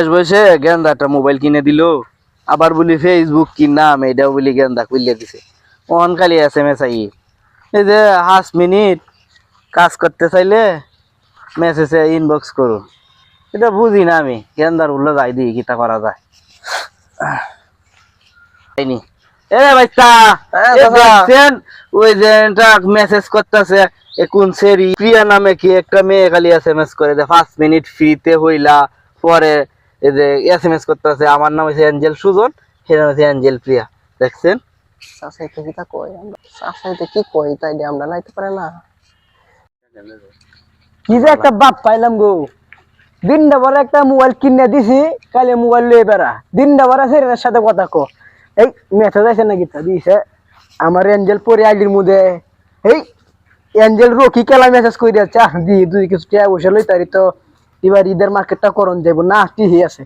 বসে গেন্দা একটা মোবাইল কিনে দিল, আবার বলি ফেসবুক কি নাম এটাও বলি গেন্দা খুললে দিছে। অন খালি SMS আই, এই যে 5 মিনিট কাজ করতে চাইলে মেসেজে ইনবক্স করুন। এটা বুঝি না আমি, গেন্দার উল্লো যাই দিই কিতা করা যায়। এ ভাইটা দেখছেন ওই যে মেসেজ করতেছে কোন সেরি প্রিয়া নামে কি একটা মেয়ে খালি SMS করে দে 5 মিনিট ফ্রিতে হইলা। পরে এই যে SMS করতেছে আমার নাম হচ্ছে অ্যাঞ্জেল সুজন, সেটা হচ্ছে অ্যাঞ্জেল প্রিয়া। দেখছেন চাচাইতে কি তা কই আমরা, চাচাইতে কি কই তাই দিয়ে আমরা নাইতে পারে না। কি যে একটা বাপ পাইলাম গো, দিনটা ভরে একটা মোবাইল কিনে দিছি, কালে মোবাইল লয়ে বেড়া দিনটা ভরে সেরের সাথে কথা কো। এই মেসেজ আছে নাকি তা দিছে আমার এঞ্জেল পরে আইডির মধ্যে, এই এঞ্জেল রকি কেলা মেসেজ কই দিচ্ছে দি দুই কিছু টাকা বসে লই তারি তো এবার ঈদের মার্কেটটা করন যাইব না টিহি আছে।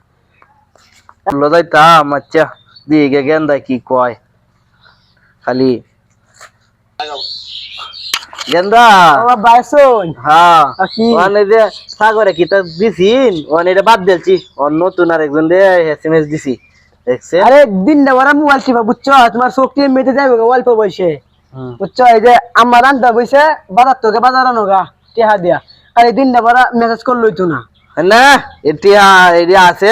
বললো যাইতা আচ্ছা দিকে গেন্দা কি কয় খালি গেন্দা বাবা বাইসন হ্যাঁ কি ওখানে যে সাগরে কিতা দিছিন ওখানে এটা বাদ দিলছি, অন্য নতুন আরেকজন রে SMS দিছি। দেখছে আরে দিনটা ভরে মোবাইল টিপা বুঝছো, তোমার চোখটি মেটে যাইব অল্প বয়সে বুঝছো। এই যে আমার আনতে বইছে বাজার তোকে বাজার আনোগা টেহা দিয়া, আর এই দিনটা ভরা মেসেজ করলই তো না না এটা এরিয়া আছে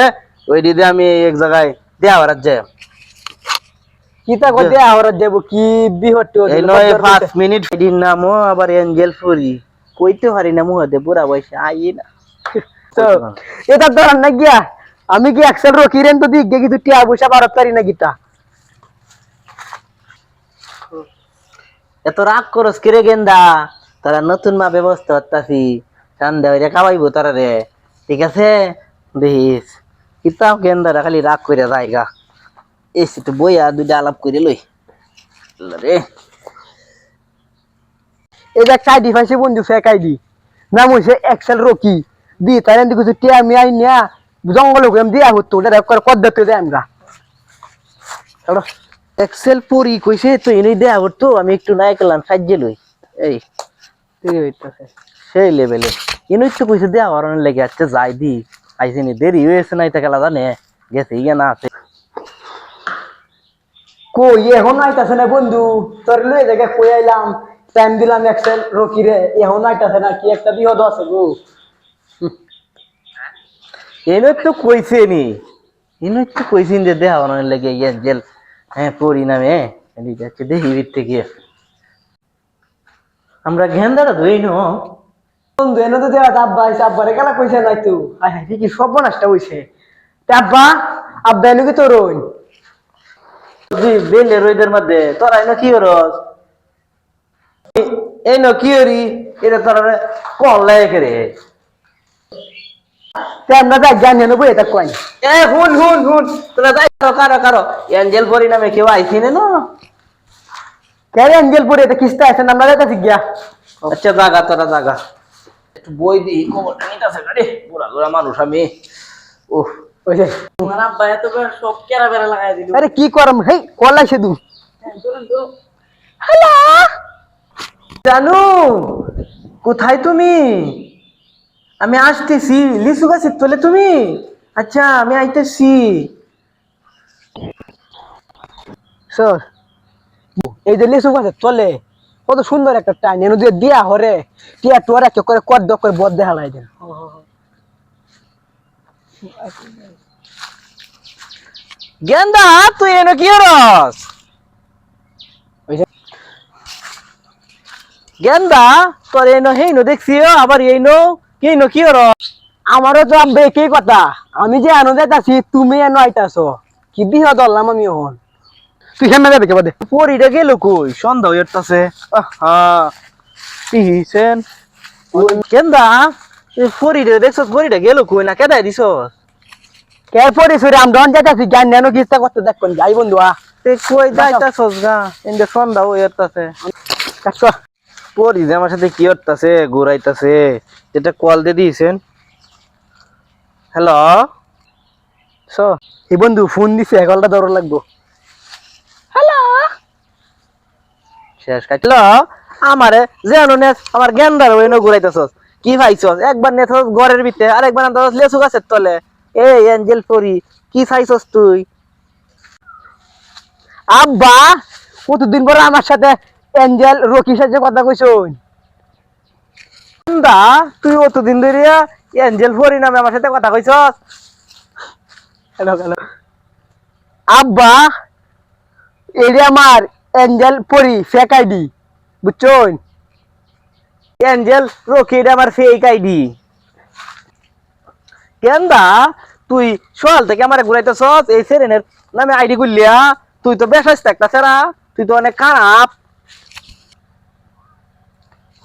ওই দিদি আমি এক জায়গায় দেয়া হারাত যাই কিতা কো দেয়া হরা যাব কি বিহট এই নয় 5 মিনিট দিন নামও আবার এঞ্জেল ফুরি কইতে পারি না মুহ দে বুড়া বয়সে আই না। তো এটা ধর না গিয়া আমি কি এক্সেল রকি রেন তো দিক গে কিন্তু টিয়া বসা ভারত পারি না গিতা। এত রাগ করস কিরে গেন্দা, তারা নতুন মা ব্যবস্থা করতাছি সন্ধ্যা হইরে খাওয়াইবো তারা রে, ঠিক আছে দেখিস কিতাব গেন্দারা খালি রাগ করে যায়গা। এসে তো বইয়া দুইটা আলাপ করে লই রে। এটা কাইডি ফাইছে বন্ধু ফেক আইডি, নাম হইছে এক্সেল রকি দি তাই এন্ড কিছু টিয়া আমি আই নিয়া জঙ্গল গেম দিয়া হতো এটা করে পদ্ধতি দেয় আমরা। চলো এক্সেল পড়ি কইছে তো এনে দেয়া করতো, আমি একটু নাই করলাম সাহায্য লই এই ঠিক হইতাছে সেই লেভেলে ইনো একটু কইছে দেয়া হরানোর লেগে আজকে যাই দি আইসিনি দেরি হয়েছে নাই তা খেলা জানে গেছে ইয়া না আছে কই এখন আইতাছে না বন্ধু, তোর লই জায়গা কই আইলাম টাইম দিলাম এক্সেল রকি রে এখন আইতাছে না কি একটা বিহদ আছে গো। এনে তো কইছে নি ইনো একটু কইছিন যে দেয়া হরানোর লেগে ইয়ে জেল হ্যাঁ পড়ি নামে এদিকে যাচ্ছে দেখি ভিত থেকে আমরা ঘেন্দাটা ধুই নো বন্ধু এনে তো দেওয়া আব্বা আইসা আব্বারে গেলা কইছে নাই তো আয় হ্যাঁ কি সর্বনাশটা হইছে আব্বা আব্বা এনে কি তোর ওই জি বেলে রইদের মধ্যে তোরা এনো কি করস এনো কি করি এটা তোরা কল লাগে রে তে আমরা যাই জানি না বই এটা কই এ হুন হুন হুন তোরা যাই কারো কারো এঞ্জেল পরি নামে কেউ আইছিনে না কেরে এঞ্জেল পড়ে এটা কিস্তা আছে না আমরা যাইতাছি গিয়া। আচ্ছা জাগা তোরা জাগা একটু বই দি খবরটা নিতাছে গাড়ি বুড়া বুড়া মানুষ আমি ওহ ওই যে তোমার আব্বা এত সব কেরা বেড়া লাগাই দিল আরে কি করম হেই কলাই সেদু হ্যালো জানু কোথায় তুমি, আমি আসতেছি লিচু গাছের তলে তুমি, আচ্ছা আমি আইতেছি। স্যার এই যে লিসু গাছে চলে কত সুন্দর একটা টাইম এনে দিয়ে দিয়া হরে টিয়া টোর একটা করে কদ দ করে বদ দেখা লাই দেন। গেন্দা তুই এনো কি রস গেন্দা তোর এনো হেইনো দেখছি আবার এইনো কিনো কি রস আমারও তো আব্বে একই কথা, আমি যে আনো যাইতাছি তুমি এনো আইতাছো কি বিহ ধরলাম আমি এখন তুই হেমে যাবে কেবা দে পরিটা গেল কই সন্ধ্যা হইতাছে আহা পিছেন গেন্দা পরিটা দেখছস পরিটা গেল কই না কেদাই দিছস কে পরে সরে আম ডন যাইতাছি জ্ঞান নেনো কিস্তা করতে দেখুন যাই বন্ধু তে কই যাইতাছস গা ইন্দে সন্ধ্যা হইতাছে কাজ পরি যে আমার সাথে কি হইতাছে ঘুরাইতাছে এটা কল দিয়ে দিয়েছেন। হ্যালো সো এই বন্ধু ফোন দিছে এগালটা দৌড় লাগবো। হ্যালো শেষ কাটল আমারে যে নেস আমার গেন্দার ওইনো ঘুরাইতেছস কি ভাইছস একবার নেছস ঘরের ভিতরে আরেকবার আনতাছস লেচু গাছের তলে এই এঞ্জেল পরি কি চাইছস তুই? আব্বা কতদিন পরে আমার সাথে এঞ্জেল রকির সাথে কথা কইছুন। দা তুই অতদিন ধরে এঞ্জেল পরি নামে আমার সাথে কথা কইছস? হ্যালো হ্যালো আব্বা এটা আমার এঞ্জেল পরি ফেক আইডি বুঝছুন। এঞ্জেল রকি এটা আমার ফেক আইডি। কেন দা তুই সকাল থেকে আমার ঘুরাইতেছস এই সেরেনের নামে আইডি করলিয়া? তুই তো বেশ একটা সেরা, তুই তো অনেক খারাপ।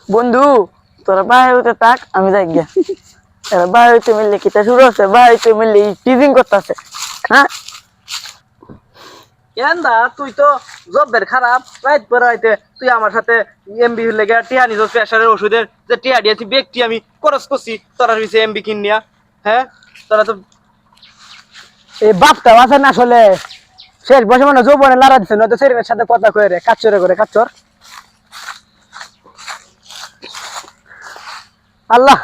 বন্ধু তোরা বাইরে হইতে থাক, আমি যাই গিয়া। এরা বাইরে হইতে মিললে কিতা শুরু আছে, বাইরে হইতে মিললে টিজিং করতেছে। হ্যাঁ কেন দা তুই তো জব্বের খারাপ, রাইত পর রাইতে তুই আমার সাথে এমবি লেগে টিয়া নিজ প্রেশারের ওষুধের যে টিয়া দিয়েছি ব্যক্তি আমি খরচ করছি তোরা হইছে এমবি কিনিয়া। হ্যাঁ তোরা তো এই বাপটা আছে না আসলে শেষ বসে মানে যৌবনে লড়া দিচ্ছে, নয়তো সেরেনের সাথে কথা কয়ে রে কাচ্চরে করে কাচ্চর। আল্লাহ